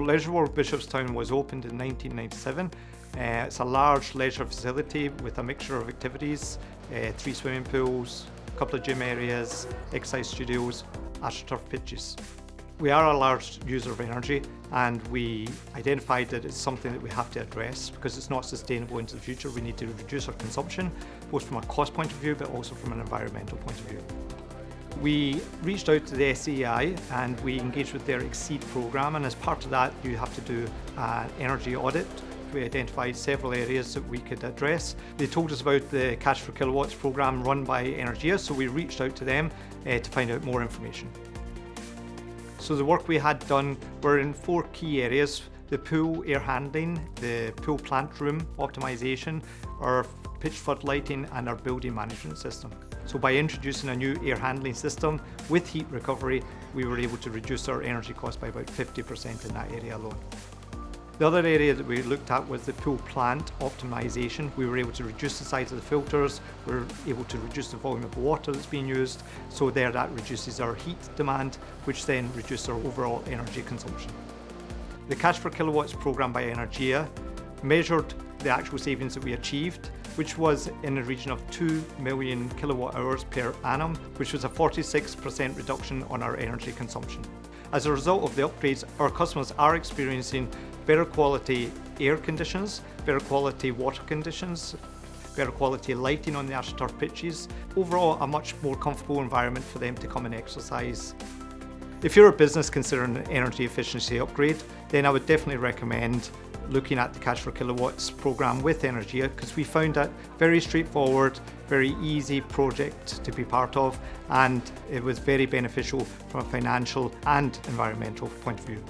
Leisure World Bishopstown was opened in 1997. It's a large leisure facility with a mixture of activities, 3 swimming pools, a couple of gym areas, exercise studios, AstroTurf pitches. We are a large user of energy, and we identified that it's something that we have to address because it's not sustainable into the future. We need to reduce our consumption, both from a cost point of view, but also from an environmental point of view. We reached out to the SEI and we engaged with their Exceed programme, and as part of that you have to do an energy audit. We identified several areas that we could address. They told us about the Cash for Kilowatts programme run by Energia, so we reached out to them to find out more information. So the work we had done were in 4 key areas: the pool air handling, the pool plant room optimisation, our pitch floodlighting and our building management system. So by introducing a new air handling system with heat recovery, we were able to reduce our energy cost by about 50% in that area alone. The other area that we looked at was the pool plant optimisation. We were able to reduce the size of the filters, we were able to reduce the volume of water that's being used, so that reduces our heat demand, which then reduces our overall energy consumption. The Cash for Kilowatts programme by Energia measured the actual savings that we achieved, which was in the region of 2 million kilowatt hours per annum, which was a 46% reduction on our energy consumption. As a result of the upgrades, our customers are experiencing better quality air conditions, better quality water conditions, better quality lighting on the AstroTurf pitches. Overall, a much more comfortable environment for them to come and exercise. If you're a business considering an energy efficiency upgrade, then I would definitely recommend looking at the Cash for Kilowatts programme with Energia, because we found that very straightforward, very easy project to be part of, and it was very beneficial from a financial and environmental point of view.